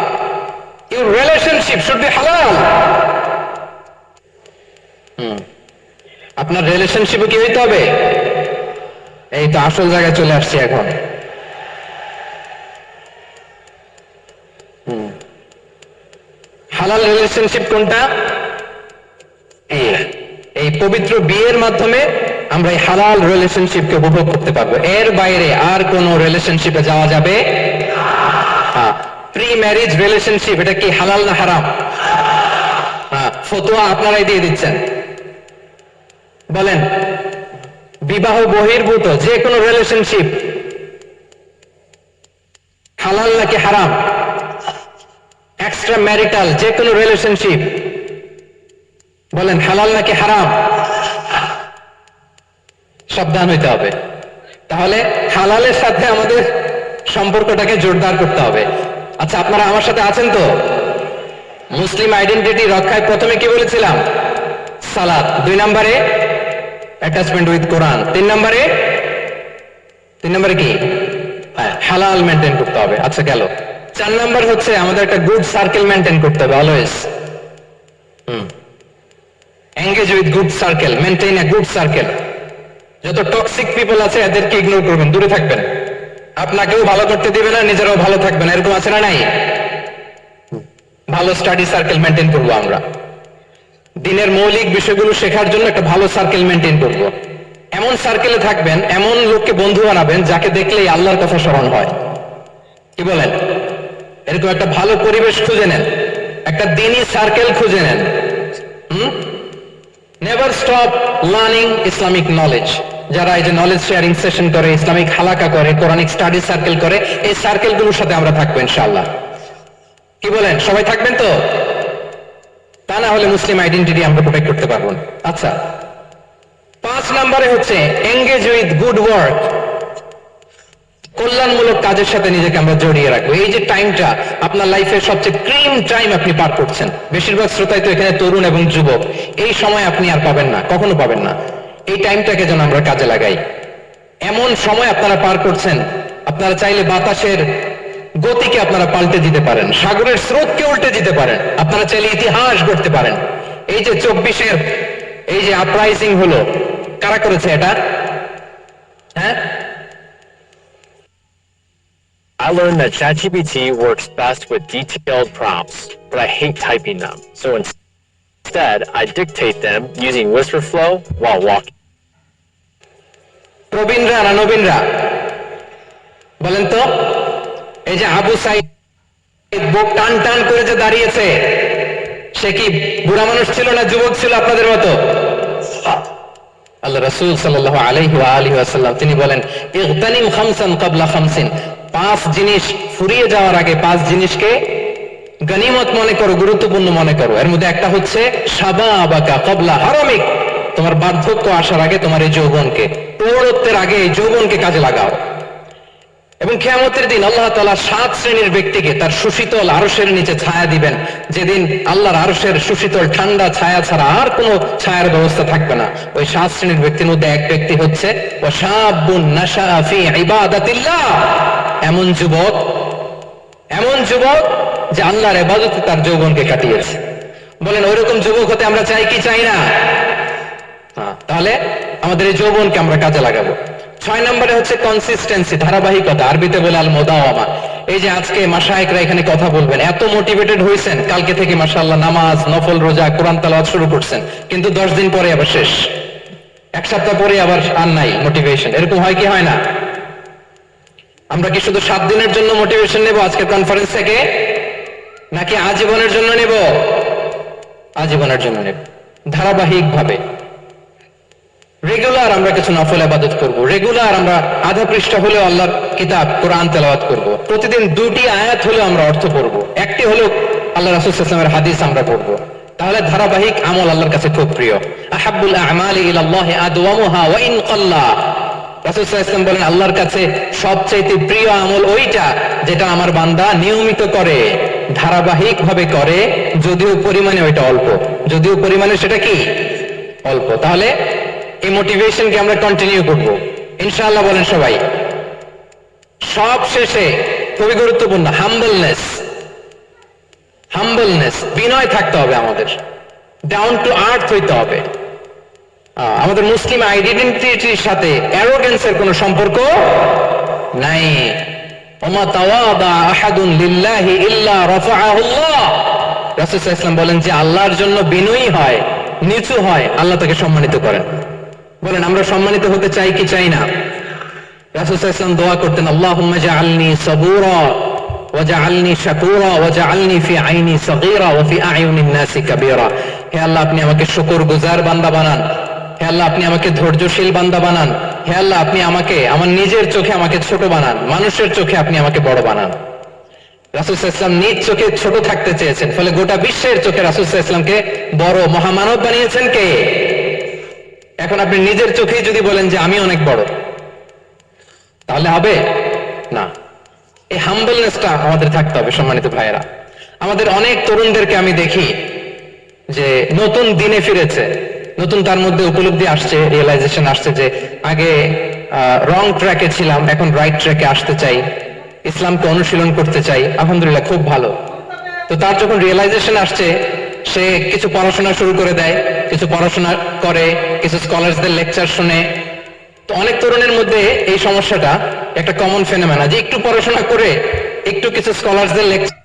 ইউর রিলেশনশিপ শুড বি হালাল। আপনার রিলেশনশিপে কি হইতে হবে? এই তো আসল জায়গায় চলে আসছি এখন। হালাল রিলেশনশিপ কোনটা? এই পবিত্র বিয়ের মাধ্যমে আমরা এই হালাল রিলেশনশিপকে উপভোগ করতে পারবো। এর বাইরে আর কোন রিলেশনশিপে যাওয়া যাবে না। প্রি ম্যারেজ রিলেশনশিপ এটা কি হালাল না হারাম? হ্যাঁ, ফতোয়া আপনারাই দিয়ে দিচ্ছেন। বলেন, বিবাহ বহির্ভূত যে কোনো রিলেশনশিপ হালাল নাকি হারাম? এক্সট্রা ম্যারিটাল যে কোনো রিলেশনশিপ বলেন হালাল নাকি হারাম? সাবধান হইতে হবে। তাহলে হালালের সাথে আমাদের সম্পর্কটাকে জোরদার করতে হবে। আচ্ছা, আপনারা আমার সাথে আছেন তো? মুসলিম আইডেন্টিটি রক্ষায় প্রথমে কি বলেছিলাম? সালাত। 2 নম্বরে অ্যাটাচমেন্ট উইথ কোরআন। 3 নম্বরে কি? হালাল মেনটেন করতে হবে। আচ্ছা গেল। 4 নম্বর হচ্ছে আমাদের একটা গুড সার্কেল মেনটেন করতে হবে always. Engage with good circle, maintain a good circle. যত টক্সিক পিপল আছে এদেরকে ইগনোর করবেন, দূরে থাকবেন। আপনাকেও ভালো করতে দিবে না, নিজেরাও ভালো থাকবেন, এরকম আছে না নাই? ভালো স্টাডি সার্কেল মেনটেন করবো আমরা। দিনের মৌলিক বিষয়গুলো শেখার জন্য একটা ভালো সার্কেল মেনটেন করব। এমন সার্কেলে থাকবেন, এমন লোককে বন্ধু বানাবেন যাকে দেখলেই আল্লাহর কথা স্মরণ হয়। কি বলেন? এরকম একটা ভালো পরিবেশ খুঁজে নেন, একটা দ্বীনি সার্কেল খুঁজে নেন। Never stop learning Islamic knowledge. যারা এই যে নলেজ শেয়ারিং সেশন করে, ইসলামিক হালাকা করে, কোরআনিক স্টাডি সার্কেল করে, এই সার্কেলগুলোর সাথে আমরা থাকবো ইনশাআল্লাহ। কি বলেন, সবাই থাকবেন তো? তা না হলে মুসলিম আইডেন্টিটি আমরা প্রোটেক্ট করতে পারবো না। আচ্ছা, 5 নম্বরে হচ্ছে এঙ্গেজ উইথ গুড ওয়ার্ক। কল্যাণমূলক কাজের সাথে নিজেকে আমরা জড়িয়ে রাখবো। এই যে টাইমটা আপনার লাইফের সবচেয়ে ক্রিম টাইম আপনি পার করছেন, বেশিরভাগ শ্রোতাই তো এখানে তরুণ এবং যুবক, এই সময় আপনি আর পাবেন না, কখনো পাবেন না। এই টাইমটাকে যেন আমরা কাজে লাগাই। এমন সময় আপনারা পার করছেন, আপনারা চাইলে বাতাসের গতিকে আপনারা পাল্টে দিতে পারেন, সাগরের স্রোতকে উল্টে দিতে পারেন, আপনারা চাইলে ইতিহাস গড়তে পারেন। এই যে 24-এর এই যে আপরাইজিং হলো, কারা করেছে এটা? হ্যাঁ, I learned that ChatGPT works best with detailed prompts, but I hate typing them. So instead, I dictate them using Whisperflow while walking. প্রবীণরা না নবীনরা বলেন তো? এই যে আবু সাইদ বুক টান টান করে যে দাঁড়িয়েছে, সে কি বুড়া মানুষ ছিল না যুবক ছিল আপনাদের মতো? আল্লাহ রাসূল সাল্লাল্লাহু আলাইহি ওয়া আলিহি ওয়াসাল্লাম তিনি বলেন, ইগতানিম খামসান ক্বাবলা খামসিন। 5 জিনিস ফুরিয়ে যাওয়ার আগে 5 জিনিসকে গনিমত মনে করো, গুরুত্বপূর্ণ মনে করো। এর মধ্যে একটা হচ্ছে শাবাবাকা ক্বাবলা হারামিক। তোমার বার্ধক্য আসার আগে তোমার এই যৌবনকে, প্রৌঢ়ত্বের আগে এই যৌবনকে কাজে লাগাও। এবং কিয়ামতের দিন আল্লাহ তাআলা 7 শ্রেণীর ব্যক্তিকে তার সুশীতল আরশের নিচে ছায়া দিবেন, যেদিন আল্লাহর আরশের সুশীতল ঠান্ডা ছায়া ছাড়া আর কোনো ছায়ার ব্যবস্থা থাকবে না। ওই 7 শ্রেণীর ব্যক্তির মধ্যে এক ব্যক্তি হচ্ছে ওয়াশাবুন নাশা ফি ইবাদাতিল্লাহ। এমন যুবক যে আল্লাহর ইবাদতে তার যৌবনকে কাটিয়েছে। বলেন, ওইরকম যুবক হতে আমরা চাই কি চাই না? তাহলে আমাদের এই যৌবনকে আমরা কাজে লাগাবো। 6 নম্বরে হচ্ছে কনসিস্টেন্সি, ধারাবাহিকতা, আরবিতে বলে আল মুদাওয়ামা। এই যে আজকে মাশায়েখরা এখানে কথা বলবেন, এত মোটিভেটেড হয়েছেন, কালকে থেকে মাশাআল্লাহ নামাজ, নফল রোজা, কোরআন তেলাওয়াত শুরু করছেন, কিন্তু 10 দিন পরে আবার শেষ, 1 সপ্তাহ পরে আবার আর নাই মোটিভেশন। এরকম হয় কি হয় না? আমরা কি শুধু 7 দিনের জন্য মোটিভেশন নেব আজকের কনফারেন্স থেকে, নাকি আজীবনের জন্য নেব? আজীবনের জন্য নেব। ধারাবাহিক ভাবে রেগুলার আমরা কিছু নফল ইবাদত করব, রেগুলার আমরা আধা পৃষ্ঠা হলেও আল্লাহর কিতাব কোরআন তেলাওয়াত করব, প্রতিদিন 2টি আয়াত হলেও আমরা অর্থ পড়ব, একটি হলেও আল্লাহ রাসূল সাল্লাল্লাহু আলাইহি ওয়াসাল্লামের হাদিস আমরা পড়ব। তাহলে ধারাবাহিক আমল আল্লাহর কাছে খুব প্রিয়। আহাব্বুল আ'মালি ইলাল্লাহি আদওয়ামুহা ওয়া ইন ক্বাল্লা। রাসূল সাল্লাল্লাহু আলাইহি ওয়াসাল্লাম বলেন, আল্লাহর কাছে সবচেয়ে প্রিয় আমল ওইটা যেটা আমার বান্দা নিয়মিত করে, ধারাবাহিক ভাবে করে, যদিও পরিমাণে ওইটা অল্প, যদিও পরিমাণে সেটা কি অল্প। তাহলে এই মোটিভেশনকে আমরা কন্টিনিউ করব ইনশাআল্লাহ। বলেন সবাই। সব শেষে খুবই গুরুত্বপূর্ণ হাম্বলনেস, বিনয় থাকতে হবে আমাদের, ডাউন টু আর্থ হইতে হবে। আমাদের মুসলিম আইডেন্টিটির সাথে অ্যারোগেন্সের কোনো সম্পর্ক নাই। ওমা তাওয়াদা আহাদুন লিল্লাহি ইল্লা রাফাআহুল্লাহ। রাসূল সাল্লাল্লাহু আলাইহি ওয়াসাল্লাম বলেন, যে আল্লাহর জন্য বিনয়ী হয়, নিচু হয়, আল্লাহ তাকে সম্মানিত করেন। বলেন, আমরা সম্মানিত হতে চাই কি চাই না? রাসূল সাল্লাল্লাহু আলাইহি ওয়াসাল্লাম দোয়া করতেন, আল্লাহুম্মা জাআলনি সাবুরা ওয়াজআলনি শাকুরা ওয়াজআলনি ফি আইনি সগীরা ওয়া ফি আয়ুনিন নাসি কাবীরা। হে আল্লাহ, আপনি আমাকে শুকরগুজার বান্দা বানান। হে আল্লাহ, আপনি আমাকে ধৈর্যশীল বান্দা বানান। হে আল্লাহ, আপনি আমাকে আমার নিজের চোখে আমাকে ছোট বানান, মানুষের চোখে আপনি আমাকে বড় বানান। রাসূল সাল্লাল্লাহু আলাইহি ওয়াসাল্লাম নিজ চোখে ছোট থাকতে চেয়েছেন, ফলে গোটা বিশ্বের চোখে রাসূল সাল্লাল্লাহু আলাইহি ওয়াসাল্লামকে বড় মহামানব বানিয়েছেন কে? এখন আপনি নিজের চোখেই যদি বলেন যে আমি অনেক বড়, তাহলে হবে না। এই হাম্বলনেসটা আমাদের থাকতে হবে সম্মানিত ভাইয়েরা। আমাদের অনেক তরুণদেরকে আমি দেখি যে নতুন দিনে ফিরেছে, নতুন তার মধ্যে উপলব্ধি আসছে, রিয়েলাইজেশন আসছে যে আগে রং ট্র্যাকে ছিলাম, এখন রাইট ট্র্যাকে আসতে চাই, ইসলামকে অনুশীলন করতে চাই। আলহামদুলিল্লাহ, খুব ভালো। তো তার যখন রিয়েলাইজেশন আসছে, সে কিছু পড়াশোনা শুরু করে দেয়, কিছু পড়াশোনা করে, কিছু স্কলারসদের লেকচার শুনে। তো অনেক তরুণের মধ্যে এই সমস্যাটা একটা কমন ফেনোমেনা, যে একটু পড়াশোনা করে, একটু কিছু স্কলারসদের লেকচার